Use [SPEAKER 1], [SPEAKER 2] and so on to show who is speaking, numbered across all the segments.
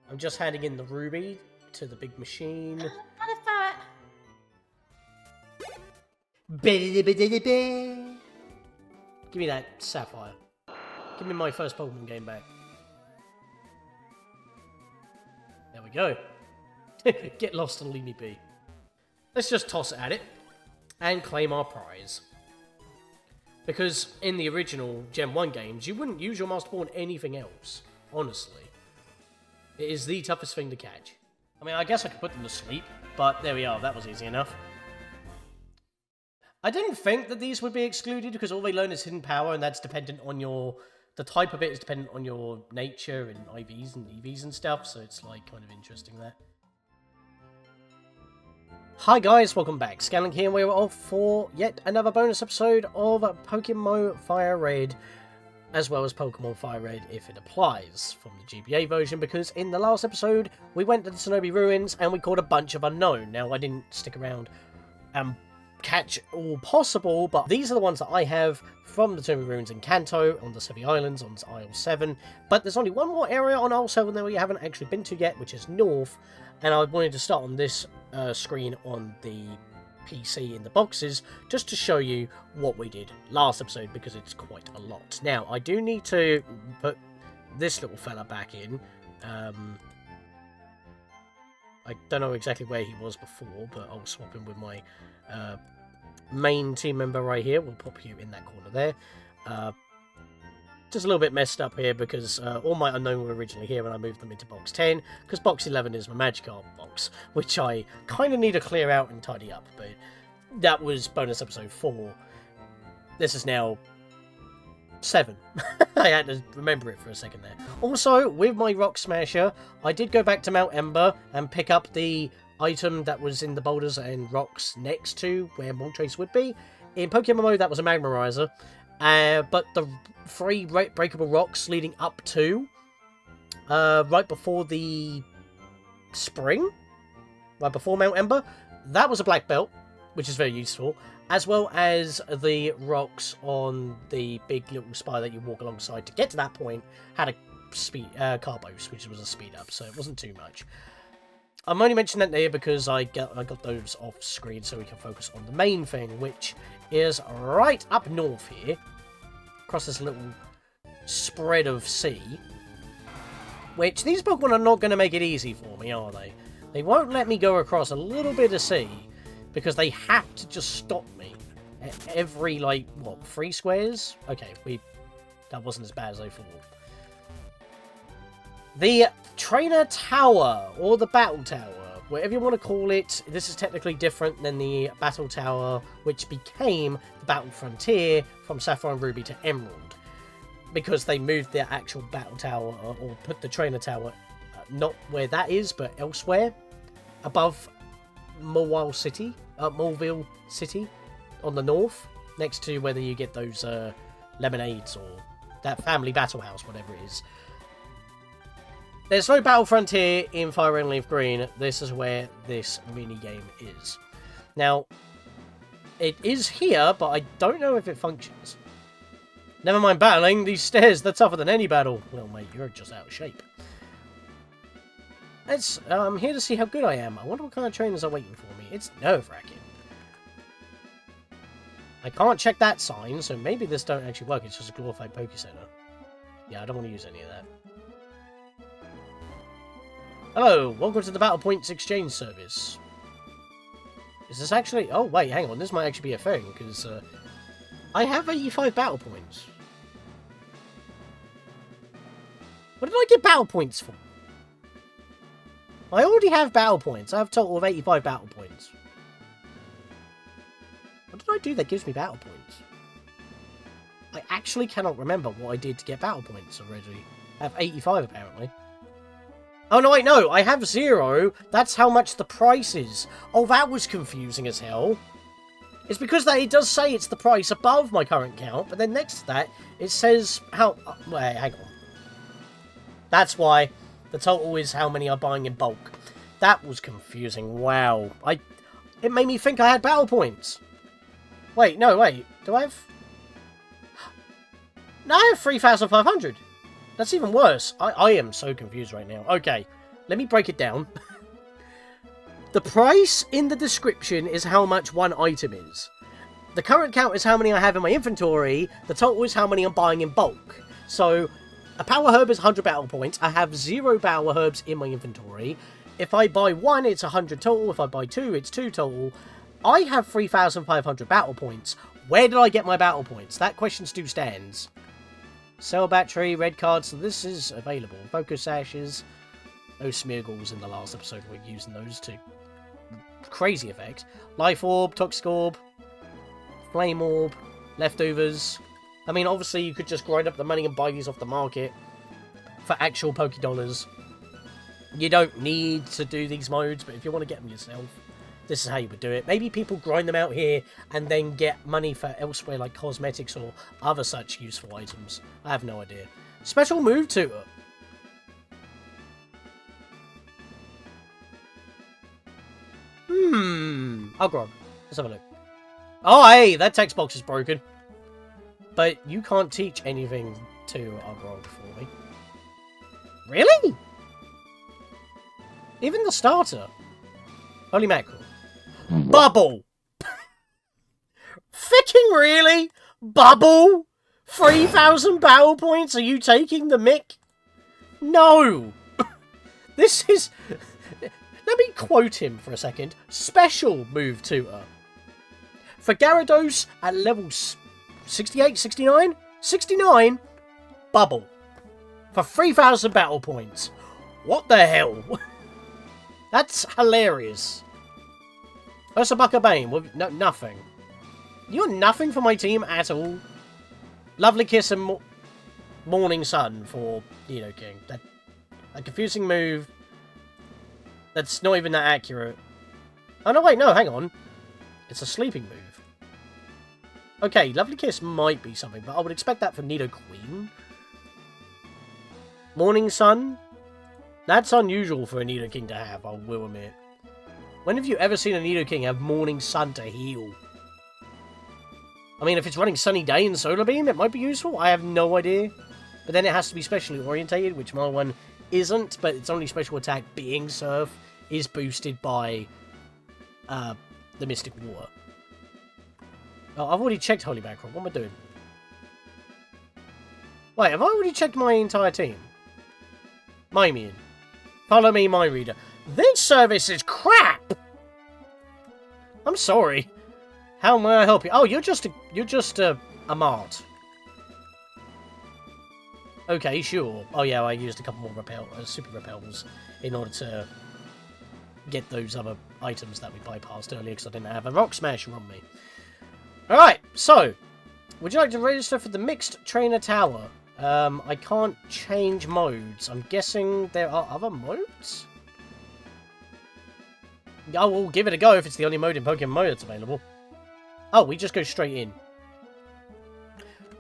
[SPEAKER 1] I'm just handing in the ruby to the big machine. Give me that sapphire. Give me my first Pokemon game back. There we go. Get lost and leave me be. Let's just toss it at it and claim our prize. Because in the original Gen 1 games, you wouldn't use your Master Ball on anything else. Honestly. It is the toughest thing to catch. I mean, I guess I could put them to sleep, but there we are. That was easy enough. I didn't think that these would be excluded because all they learn is hidden power, and that's dependent on your... The type of it is dependent on your nature and IVs and EVs and stuff, so it's like kind of interesting there. Hi guys, welcome back. Scatlink here, and we're off for yet another bonus episode of PokéMMO Fire Red, as well as Pokemon Fire Red if it applies from the GBA version, because in the last episode we went to the Shinobi Ruins and we caught a bunch of unknown. Now, I didn't stick around and catch all possible, but these are the ones that I have from the Shinobi Ruins in Kanto, on the Sevi Islands, on Isle 7, but there's only one more area on Isle 7 that we haven't actually been to yet, which is North, and I wanted to start on this screen on the PC in the boxes, just to show you what we did last episode, because it's quite a lot. Now, I do need to put this little fella back in. I don't know exactly where he was before, but I'll swap him with my main team member right here. We'll pop you in that corner there. Just a little bit messed up here because all my unknown were originally here and I moved them into box 10, because box 11 is my Magikarp box, which I kind of need to clear out and tidy up, but that was bonus episode 4. This is now 7. I had to remember it for a second there. Also, with my Rock Smasher, I did go back to Mount Ember and pick up the item that was in the boulders and rocks next to where Moltres would be. In PokéMMO, that was a Magmarizer. But the 3 breakable rocks leading up to right before the spring, right before Mount Ember, that was a black belt, which is very useful, as well as the rocks on the big little spire that you walk alongside to get to that point had a speed car boost, which was a speed up, so it wasn't too much. I'm only mentioning that there because I got those off screen so we can focus on the main thing, which is right up north here, across this little spread of sea, which these Pokemon are not going to make it easy for me, are they? They won't let me go across a little bit of sea, because they have to just stop me at every, like, what, 3 squares? Okay, that wasn't as bad as I thought. The Trainer Tower, or the Battle Tower, whatever you want to call it, this is technically different than the Battle Tower, which became the Battle Frontier from Sapphire and Ruby to Emerald, because they moved their actual Battle Tower, or put the Trainer Tower, not where that is, but elsewhere, above Morwell City, Morville City, on the north, next to whether you get those lemonades, or that family battle house, whatever it is. There's no Battle Frontier in Fire Red and Leaf Green. This is where this mini-game is. Now, it is here, but I don't know if it functions. Never mind battling, these stairs, they're tougher than any battle. Well, mate, you're just out of shape. I'm here to see how good I am. I wonder what kind of trainers are waiting for me. It's nerve-wracking. I can't check that sign, so maybe this don't actually work. It's just a glorified Poke Center. Yeah, I don't want to use any of that. Hello, welcome to the Battle Points Exchange Service. Is this actually... Oh, wait, hang on. This might actually be a thing, because I have 85 Battle Points. What did I get Battle Points for? I already have Battle Points. I have a total of 85 Battle Points. What did I do that gives me Battle Points? I actually cannot remember what I did to get Battle Points already. I have 85, apparently. Oh, no, wait, no, I have 0. That's how much the price is. Oh, that was confusing as hell. It's because it does say it's the price above my current count, but then next to that, it says how... wait, hang on. That's why the total is how many I'm buying in bulk. That was confusing. Wow. It made me think I had battle points. Wait, no, wait. Do I have... No, I have 3,500. That's even worse. I am so confused right now. Okay. let me break it down. The price in the description is how much one item is. The current count is how many I have in my inventory. The total is how many I'm buying in bulk. So, a power herb is 100 battle points. I have 0 power herbs in my inventory. If I buy 1, it's 100 total. If I buy 2, it's 2 total. I have 3,500 battle points. Where did I get my battle points? That question still stands. Cell battery, red cards. So this is available. Focus ashes. Those smeargles in the last episode, we're using those too. Crazy effects. Life orb, toxic orb, flame orb, leftovers. I mean, obviously you could just grind up the money and buy these off the market for actual Poké Dollars. You don't need to do these modes, but if you want to get them yourself, this is how you would do it. Maybe people grind them out here and then get money for elsewhere, like cosmetics or other such useful items. I have no idea. Special move tutor. Oh, God. Let's have a look. Oh, hey, that text box is broken. But you can't teach anything to Ugrog for me. Really? Even the starter? Holy mackerel. Bubble! Ficking really? Bubble? 3,000 battle points? Are you taking the mick? No! This is... Let me quote him for a second. Special move tutor. For Gyarados at level 68, 69? 69? Bubble. For 3,000 battle points. What the hell? That's hilarious. Ursabucker Bane. Well, no, nothing. You're nothing for my team at all. Lovely Kiss and Morning Sun for Nidoking. That a confusing move. That's not even that accurate. Oh, no, wait, no, hang on. It's a sleeping move. Okay, Lovely Kiss might be something, but I would expect that from Nidoqueen. Morning Sun? That's unusual for a Nidoking to have, I will admit. When have you ever seen a Nidoking have Morning Sun to heal? I mean, if it's running Sunny Day and Solar Beam, it might be useful. I have no idea. But then it has to be specially orientated, which my one isn't, but its only special attack, being Surf, is boosted by the Mystic Water. Oh, I've already checked Holy Mackerel. What am I doing? Wait, have I already checked my entire team? Mimian. Follow me, my reader. This service is crap! I'm sorry. How may I help you? Oh, you're just a mart. Okay, sure. Oh yeah, I used a couple more super repels in order to get those other items that we bypassed earlier because I didn't have a Rock Smasher on me. Alright, so, would you like to register for the Mixed Trainer Tower? I can't change modes. I'm guessing there are other modes? I will give it a go if it's the only mode in PokéMMO that's available. Oh, we just go straight in.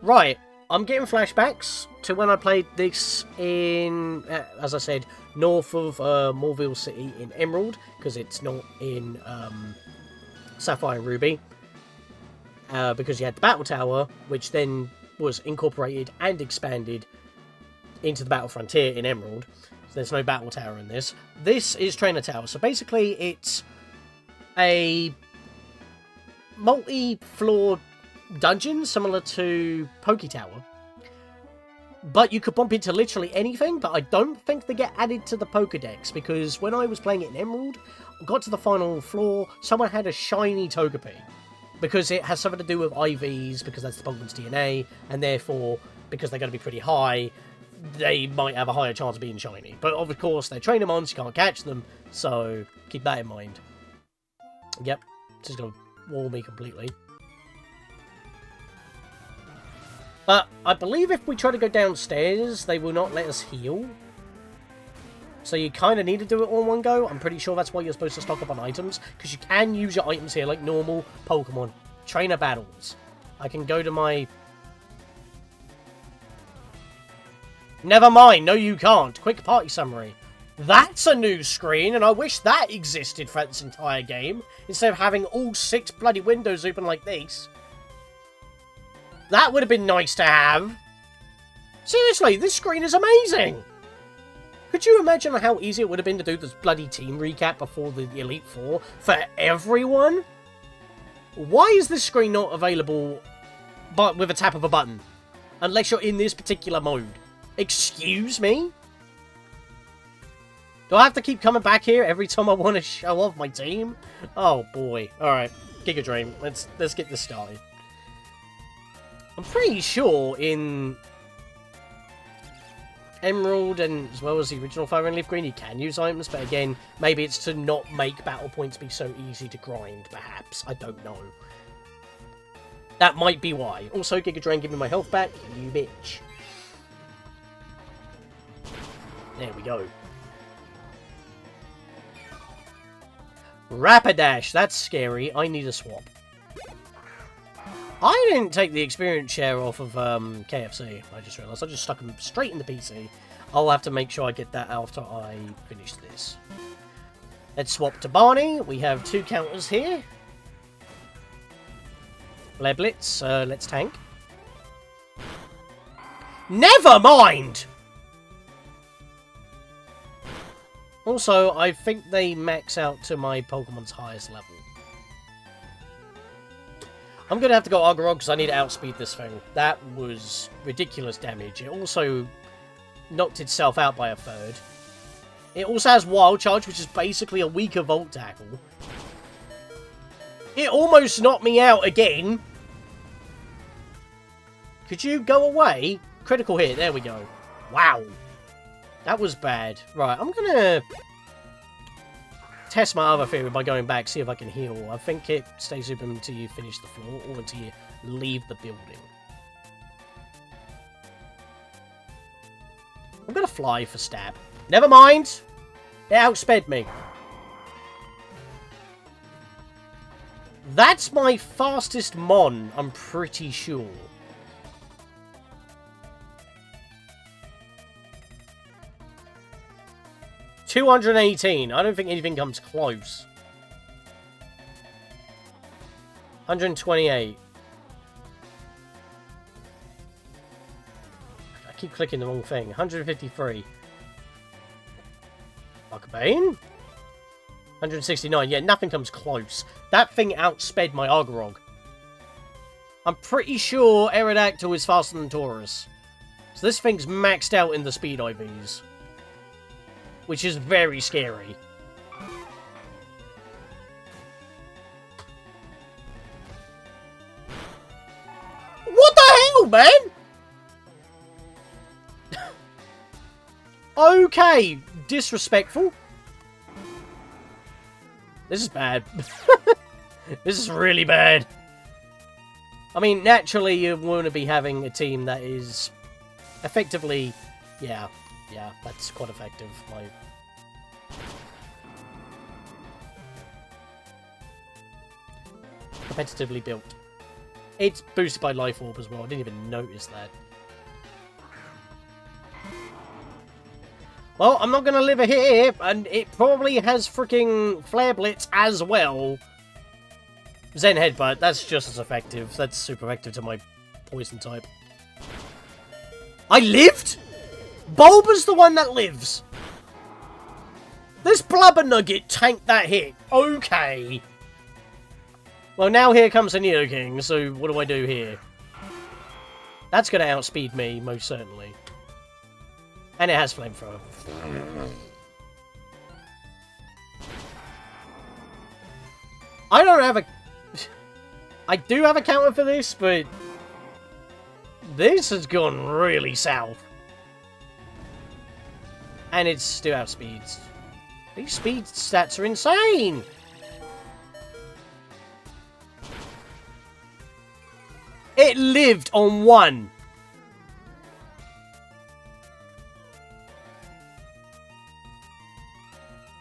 [SPEAKER 1] Right. I'm getting flashbacks to when I played this in, as I said, north of Morville City in Emerald, because it's not in Sapphire and Ruby, because you had the Battle Tower, which then was incorporated and expanded into the Battle Frontier in Emerald. So there's no Battle Tower in this. This is Trainer Tower. So basically it's a multi-floor dungeon similar to Poké Tower, but you could bump into literally anything, but I don't think they get added to the Pokédex, because when I was playing it in Emerald, I got to the final floor, someone had a shiny Togepi, because it has something to do with IVs, because that's the Pokemon's DNA, and therefore, because they're going to be pretty high, they might have a higher chance of being shiny. But of course, they're Trainer-mons, you can't catch them, so keep that in mind. Yep, this is going to wall me completely. But I believe if we try to go downstairs, they will not let us heal. So you kind of need to do it all in one go. I'm pretty sure that's why you're supposed to stock up on items, because you can use your items here like normal Pokemon. Trainer battles. I can go to my... Never mind, no you can't. Quick party summary. That's a new screen, and I wish that existed for this entire game, instead of having all 6 bloody windows open like this. That would have been nice to have. Seriously, this screen is amazing. Could you imagine how easy it would have been to do this bloody team recap before the Elite Four for everyone? Why is this screen not available but with a tap of a button? Unless you're in this particular mode. Excuse me? Do I have to keep coming back here every time I want to show off my team? Oh boy. Alright. Giga Dream. Let's get this started. I'm pretty sure in Emerald and as well as the original Fire and Leaf Green you can use items, but again, maybe it's to not make battle points be so easy to grind, perhaps. I don't know. That might be why. Also, Giga Drain, give me my health back, you bitch. There we go. Rapidash, that's scary. I need a swap. I didn't take the experience share off of KFC, I just realised. I just stuck them straight in the PC. I'll have to make sure I get that after I finish this. Let's swap to Barney. We have 2 counters here. Leblitz, let's tank. Never mind! Also, I think they max out to my Pokemon's highest level. I'm going to have to go Agorog because I need to outspeed this thing. That was ridiculous damage. It also knocked itself out by a third. It also has Wild Charge, which is basically a weaker Volt Tackle. It almost knocked me out again. Could you go away? Critical hit. There we go. Wow. That was bad. Right, I'm going to test my other theory by going back, see if I can heal. I think it stays open until you finish the floor or until you leave the building. I'm going to fly for stab. Never mind. It outsped me. That's my fastest Mon, I'm pretty sure. $218. I don't think anything comes close. 128. I keep clicking the wrong thing. 153. Buckbane? 169. Yeah, nothing comes close. That thing outsped my Argorog. I'm pretty sure Aerodactyl is faster than Taurus. So this thing's maxed out in the speed IVs. Which is very scary. What the hell, man? Okay, disrespectful. This is bad. This is really bad. I mean, naturally, you want to be having a team that is effectively... Yeah, that's quite effective. Like... competitively built. It's boosted by Life Orb as well. I didn't even notice that. Well, I'm not going to live a hit, and it probably has freaking Flare Blitz as well. Zen Headbutt, that's just as effective. That's super effective to my poison type. I lived? Bulba's the one that lives. This Blubber Nugget tanked that hit. Okay. Well, now here comes a Nidoking, so what do I do here? That's going to outspeed me, most certainly. And it has Flamethrower. I don't have a... I do have a counter for this, but... this has gone really south. And it's still outspeeds. These speed stats are insane! It lived on 1.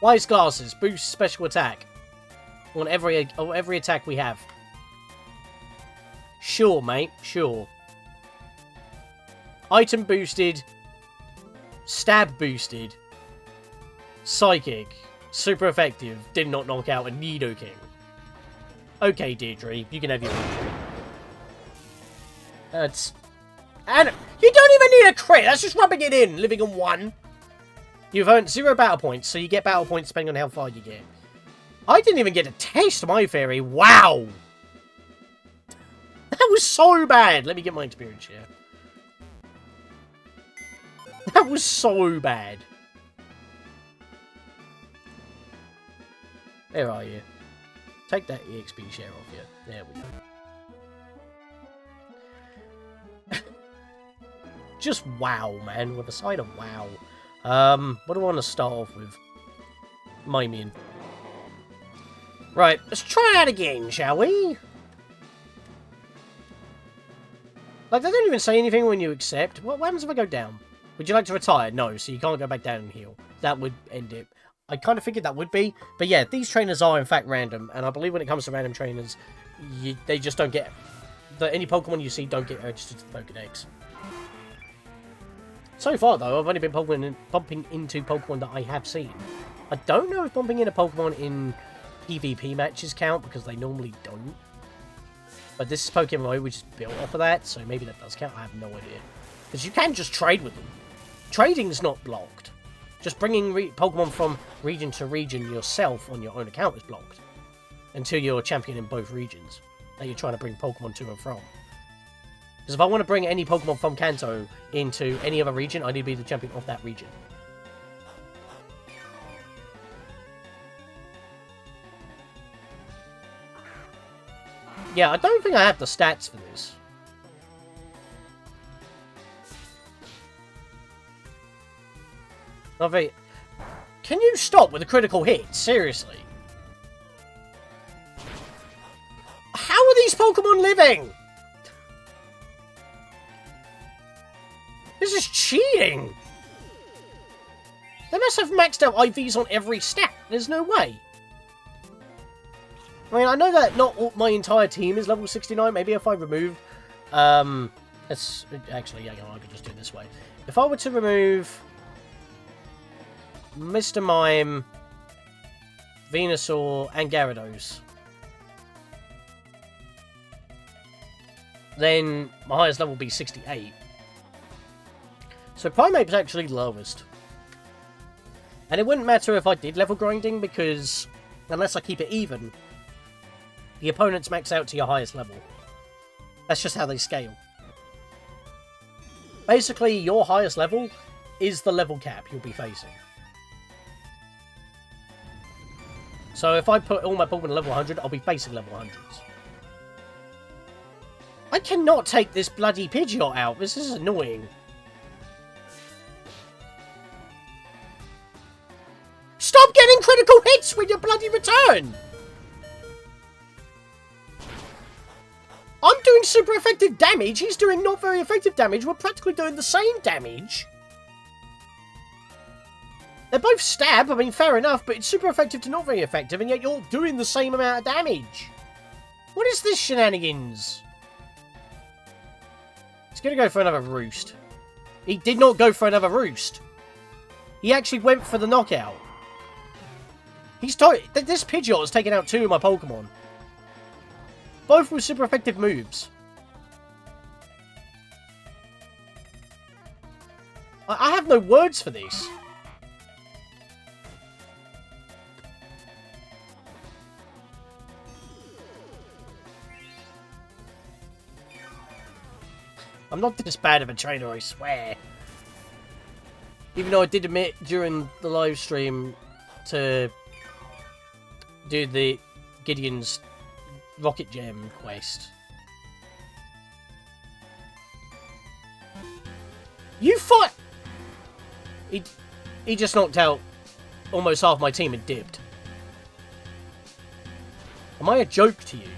[SPEAKER 1] Wise Glasses. Boost special attack. On every attack we have. Sure, mate. Sure. Item boosted. Stab boosted. Psychic. Super effective. Did not knock out a Nidoking. Okay, Deirdre. You can have your victory. That's... and you don't even need a crit. That's just rubbing it in. Living on 1. You've earned 0 battle points, so you get battle points depending on how far you get. I didn't even get to test my fairy. Wow! That was so bad. Let me get my experience here. That was so bad. Where are you? Take that EXP share off you. There we go. Just wow, man. With a side of wow. What do I want to start off with? Mimian. Right, let's try that again, shall we? Like, they don't even say anything when you accept. What happens if I go down? Would you like to retire? No, so you can't go back down and heal. That would end it. I kind of figured that would be. But yeah, these trainers are in fact random. And I believe when it comes to random trainers, they just don't get... any Pokemon you see don't get registered to the Pokedex. So far, though, I've only been bumping into Pokemon that I have seen. I don't know if bumping into Pokemon in PvP matches count, because they normally don't. But this is PokéMMO, which is built off of that, so maybe that does count. I have no idea. Because you can just trade with them. Trading's not blocked. Just bringing Pokemon from region to region yourself on your own account is blocked. Until you're a champion in both regions that you're trying to bring Pokemon to and from. Because if I want to bring any Pokemon from Kanto into any other region, I need to be the champion of that region. Yeah, I don't think I have the stats for this. Can you stop with a critical hit? Seriously. How are these Pokemon living? This is cheating. They must have maxed out IVs on every stat. There's no way. I mean, I know that not all, my entire team is level 69. Maybe if I remove... let's... Actually, yeah, I could just do it this way. If I were to remove... Mr. Mime, Venusaur, and Gyarados, then my highest level would be 68. So Primate's actually lowest. And it wouldn't matter if I did level grinding, because unless I keep it even, the opponents max out to your highest level. That's just how they scale. Basically, your highest level is the level cap you'll be facing. So if I put all my Pokemon level 100, I'll be facing level 100s. I cannot take this bloody Pidgeot out. This is annoying. Stop getting critical hits with your bloody return! I'm doing super effective damage. He's doing not very effective damage. We're practically doing the same damage. They're both stab, I mean, fair enough, but it's super effective to not very effective, and yet you're doing the same amount of damage. What is this shenanigans? He's gonna go for another roost. He did not go for another roost. He actually went for the knockout. This Pidgeot has taken out 2 of my Pokemon. Both with super effective moves. I have no words for this. I'm not this bad of a trainer, I swear. Even though I did admit during the live stream to do the Gideon's Rocket Gem quest. You fought! He just knocked out almost half my team and dipped. Am I a joke to you?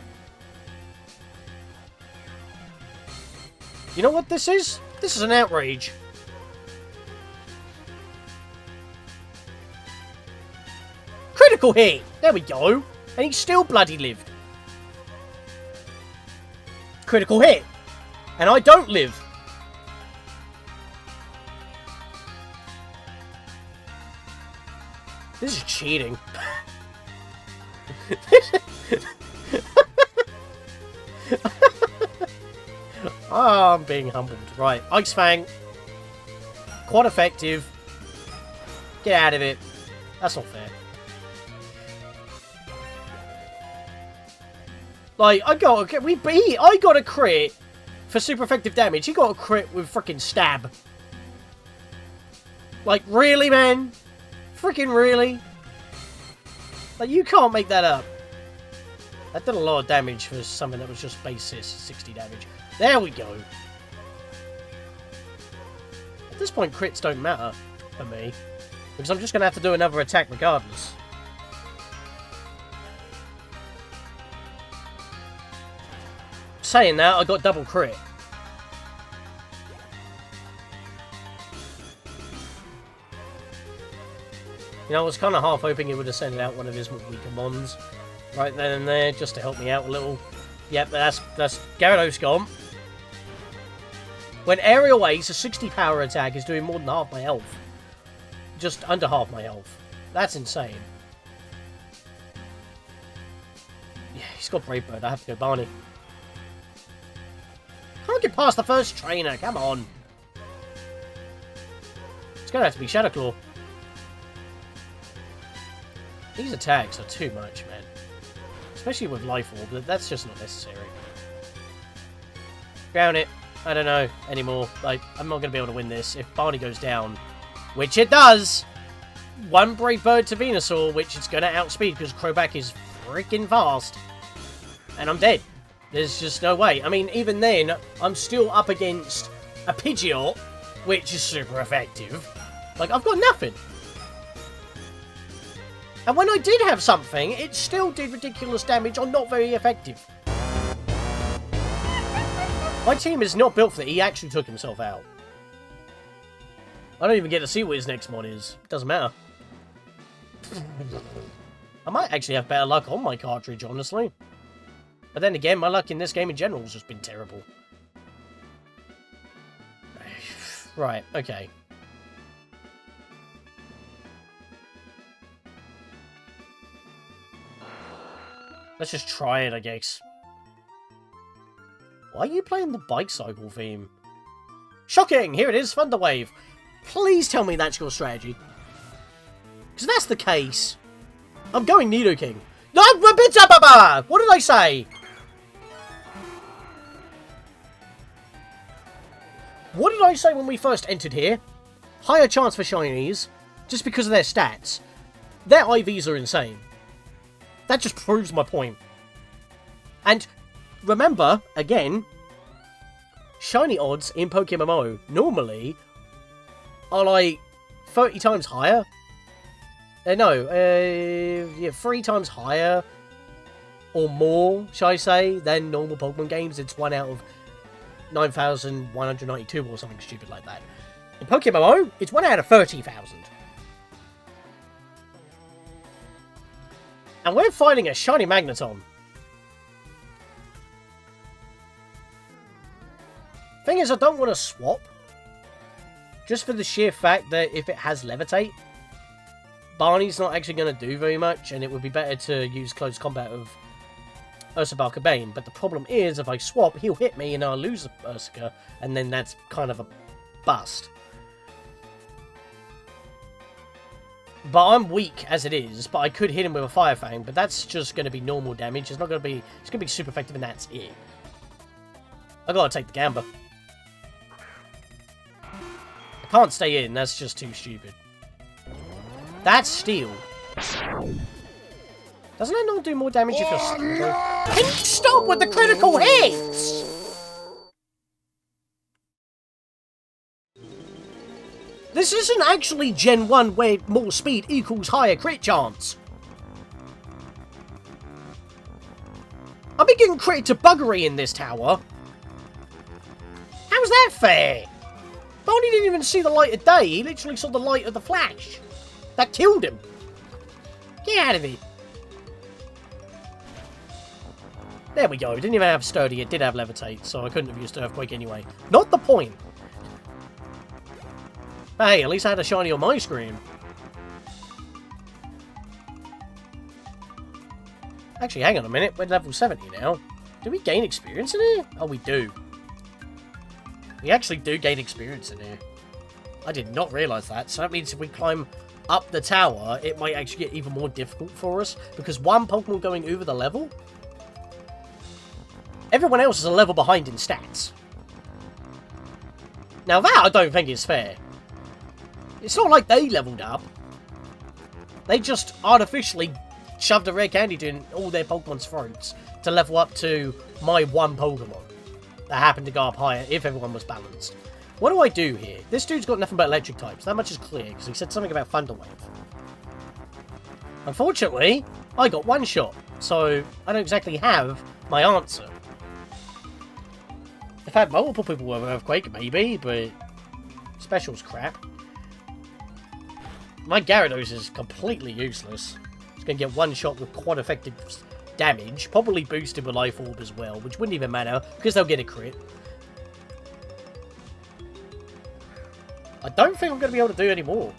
[SPEAKER 1] You know what this is? This is an outrage. Critical hit! There we go. And he still bloody lived. Critical hit. And I don't live. This is cheating. Oh, I'm being humbled. Right, Ice Fang. Quite effective. Get out of it. That's not fair. Like, I got a crit for super effective damage. He got a crit with freaking stab. Like, really, man? Freaking really? Like, you can't make that up. That did a lot of damage for something that was just basis 60 damage. There we go. At this point, crits don't matter for me. Because I'm just going to have to do another attack regardless. Saying that, I got double crit. You know, I was kind of half hoping it would have sent out one of his weaker mons right then and there, just to help me out a little. Yep, that's Gyarados gone. When aerial ace, a 60 power attack, is doing more than half my health. Just under half my health. That's insane. Yeah, he's got Brave Bird. I have to go Barney. Can't get past the first trainer. Come on. It's going to have to be Shadow Claw. These attacks are too much, man. Especially with Life Orb. That's just not necessary. Ground it. I don't know anymore. Like, I'm not going to be able to win this. If Barney goes down, which it does, one Brave Bird to Venusaur, which it's going to outspeed because Crobat is freaking fast. And I'm dead. There's just no way. I mean, even then, I'm still up against a Pidgeot, which is super effective. Like, I've got nothing. And when I did have something, it still did ridiculous damage or not very effective. My team is not built for that. He actually took himself out. I don't even get to see what his next mod is. It doesn't matter. I might actually have better luck on my cartridge, honestly. But then again, my luck in this game in general has just been terrible. Right, okay. Let's just try it, I guess. Why are you playing the bike cycle theme? Shocking! Here it is, Thunderwave. Please tell me that's your strategy. Because if that's the case, I'm going Nidoking. No, what did I say? What did I say when we first entered here? Higher chance for shinies, just because of their stats. Their IVs are insane. That just proves my point. And remember, again, shiny odds in PokéMMO normally are like 30 times higher. Yeah, 3 times higher or more, shall I say, than normal Pokemon games. It's 1 out of 9,192 or something stupid like that. In PokéMMO, it's 1 out of 30,000. And we're fighting a shiny Magneton. Thing is, I don't want to swap. Just for the sheer fact that if it has Levitate, Barney's not actually going to do very much, and it would be better to use close combat of Ursa Bane. But the problem is, if I swap, he'll hit me and I'll lose Ursa, and then that's kind of a bust. But I'm weak as it is, but I could hit him with a Fire Fang, but that's just going to be normal damage. It's not going to be, it's going to be super effective, and that's it. I gotta take the Gamba. I can't stay in, that's just too stupid. That's Steel. Doesn't it not do more damage if you're Steel? Can you stop with the critical hits? This isn't actually Gen 1 where more speed equals higher crit chance. I've been getting crit to buggery in this tower. How's that fair? Barney didn't even see the light of day, he literally saw the light of the flash. That killed him. Get out of it. There we go, it didn't even have Sturdy, it did have Levitate, so I couldn't have used Earthquake anyway. Not the point. Hey, at least I had a shiny on my screen. Actually, hang on a minute. We're level 70 now. Do we gain experience in here? Oh, we do. We actually do gain experience in here. I did not realise that. So that means if we climb up the tower, it might actually get even more difficult for us, because one Pokemon going over the level, everyone else is a level behind in stats. Now that I don't think is fair. It's not like they leveled up. They just artificially shoved a rare candy in all their Pokemon's throats to level up to my one Pokemon that happened to go up higher if everyone was balanced. What do I do here? This dude's got nothing but electric types. That much is clear, because he said something about Thunder Wave. Unfortunately, I got one shot, so I don't exactly have my answer. If I had multiple people with Earthquake, maybe, but special's crap. My Gyarados is completely useless. It's going to get one shot with quite effective damage, probably boosted with Life Orb as well, which wouldn't even matter, because they'll get a crit. I don't think I'm going to be able to do any more.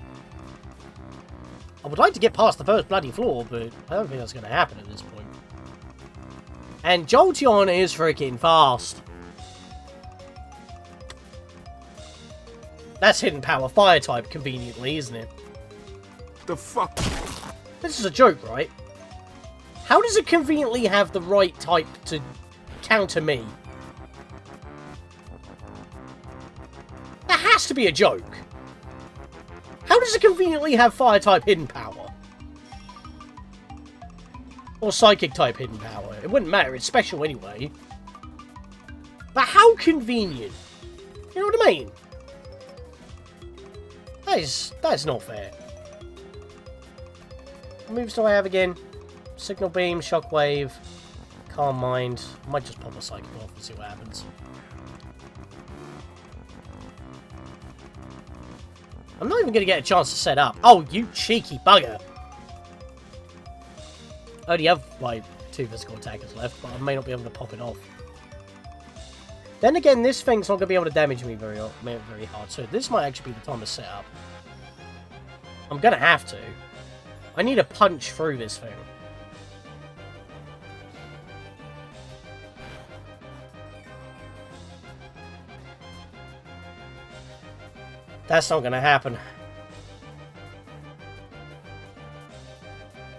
[SPEAKER 1] I would like to get past the first bloody floor, but I don't think that's going to happen at this point. And Jolteon is freaking fast. That's hidden power fire type, conveniently, isn't it?
[SPEAKER 2] The fuck?
[SPEAKER 1] This is a joke, right? How does it conveniently have the right type to counter me? That has to be a joke. How does it conveniently have fire type hidden power? Or psychic type hidden power? It wouldn't matter, it's special anyway. But how convenient? You know what I mean? That is not fair. What moves do I have again? Signal Beam, Shockwave, Calm Mind. I might just pop a Psychic off and see what happens. I'm not even going to get a chance to set up. Oh, you cheeky bugger. I only have, like, 2 physical attackers left, but I may not be able to pop it off. Then again, this thing's not going to be able to damage me very hard, so this might actually be the time to set up. I'm going to have to. I need to punch through this thing. That's not going to happen.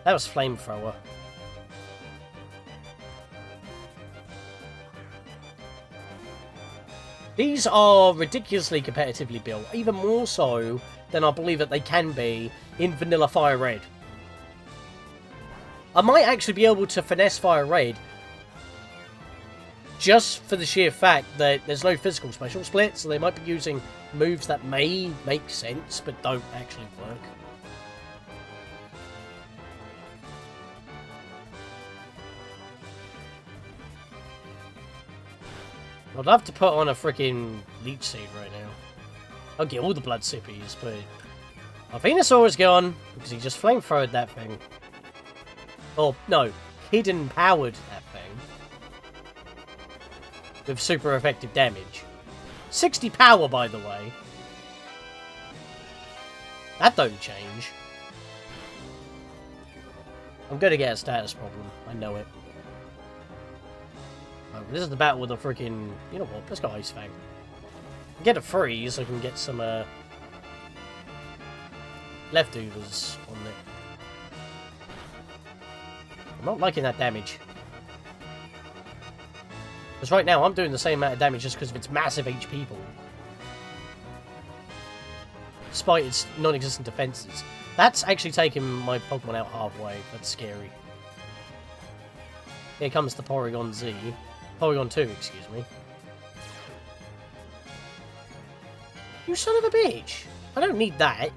[SPEAKER 1] That was Flamethrower. These are ridiculously competitively built, even more so than I believe that they can be in Vanilla Fire Red. I might actually be able to finesse Fire Red just for the sheer fact that there's no physical special split, so they might be using moves that may make sense, but don't actually work. I'd love to put on a freaking Leech Seed right now. I'll get all the Blood Sippies, but our Venusaur is gone because he just flamethrowed that thing. Or, no, hidden powered that thing. With super effective damage. 60 power, by the way. That don't change. I'm gonna get a status problem. I know it. Oh, this is the battle with a freaking... You know what? Let's go Ice Fang. Get a freeze so I can get some leftovers on it. I'm not liking that damage. Because right now I'm doing the same amount of damage just because of its massive HP pool. Despite its non-existent defenses. That's actually taking my Pokemon out halfway. That's scary. Here comes the Porygon Z. Porygon 2, excuse me. You son of a bitch! I don't need that.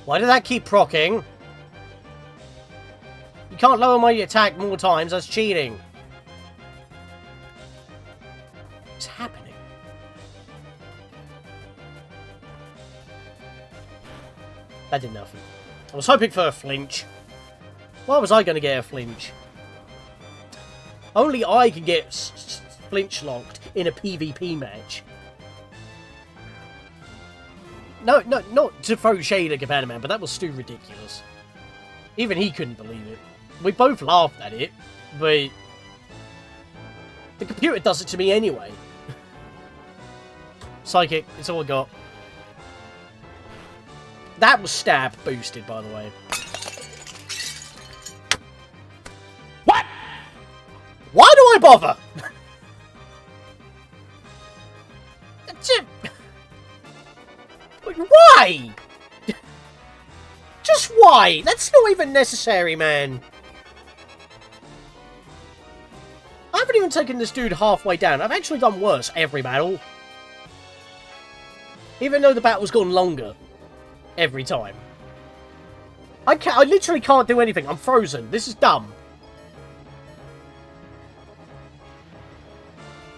[SPEAKER 1] Why did that keep proccing? You can't lower my attack more times, that's cheating. What's happening? That did nothing. I was hoping for a flinch. Why was I going to get a flinch? Only I can get flinch locked in a PvP match. No, not to throw shade at Cabana, but that was too ridiculous. Even he couldn't believe it. We both laughed at it, but the computer does it to me anyway. Psychic, it's all I got. That was stab boosted, by the way. What? Why do I bother? Why? Just why? That's not even necessary, man. I haven't even taken this dude halfway down. I've actually done worse every battle. Even though the battle's gone longer. Every time. I literally can't do anything. I'm frozen. This is dumb.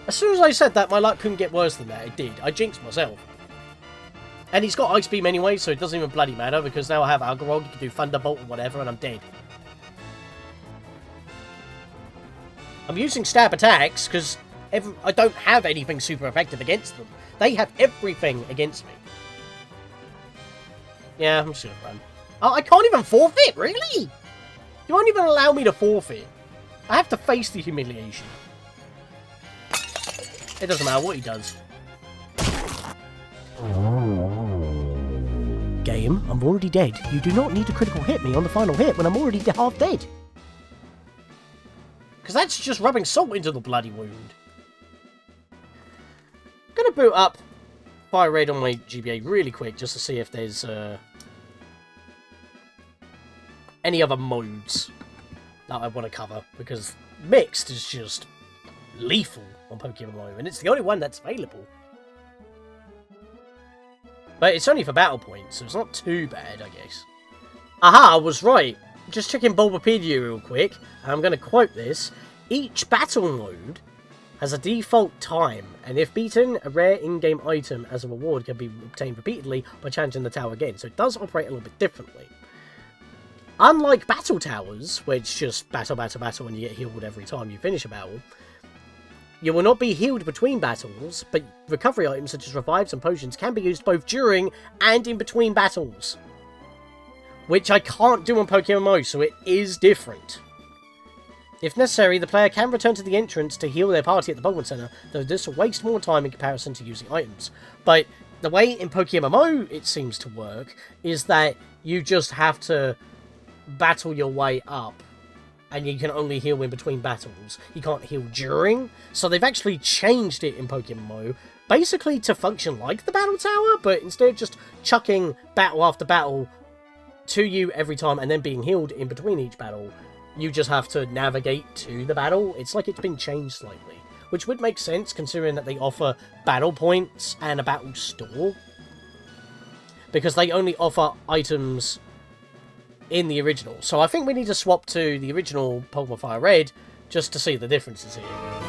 [SPEAKER 1] As soon as I said that, my luck couldn't get worse than that. It did. I jinxed myself. And he's got Ice Beam anyway, so it doesn't even bloody matter, because now I have Algarog, you can do Thunderbolt or whatever, and I'm dead. I'm using stab attacks, because I don't have anything super effective against them. They have everything against me. Yeah, I'm just gonna run. Oh, I can't even forfeit, really? You won't even allow me to forfeit. I have to face the humiliation. It doesn't matter what he does. Game, I'm already dead. You do not need to critical hit me on the final hit when I'm already half dead. Because that's just rubbing salt into the bloody wound. I'm going to boot up Fire Red on my GBA really quick just to see if there's any other modes that I want to cover. Because Mixed is just lethal on PokéMMO, and it's the only one that's available. But it's only for battle points, so it's not too bad, I guess. Aha, I was right. Just checking Bulbapedia real quick, and I'm going to quote this. Each battle mode has a default time, and if beaten, a rare in-game item as a reward can be obtained repeatedly by challenging the tower again. So it does operate a little bit differently. Unlike battle towers, where it's just battle, battle, battle, and you get healed every time you finish a battle, you will not be healed between battles, but recovery items such as revives and potions can be used both during and in between battles. Which I can't do on PokéMMO, so it is different. If necessary, the player can return to the entrance to heal their party at the Pokemon Center, though this will waste more time in comparison to using items. But the way in PokéMMO it seems to work is that you just have to battle your way up. And you can only heal in between battles. You can't heal during. So they've actually changed it in PokéMMO, basically to function like the Battle Tower, but instead of just chucking battle after battle to you every time and then being healed in between each battle, you just have to navigate to the battle. It's like it's been changed slightly, which would make sense considering that they offer battle points and a battle store. Because they only offer items in the original. So I think we need to swap to the original Pokemon Fire Red just to see the differences here.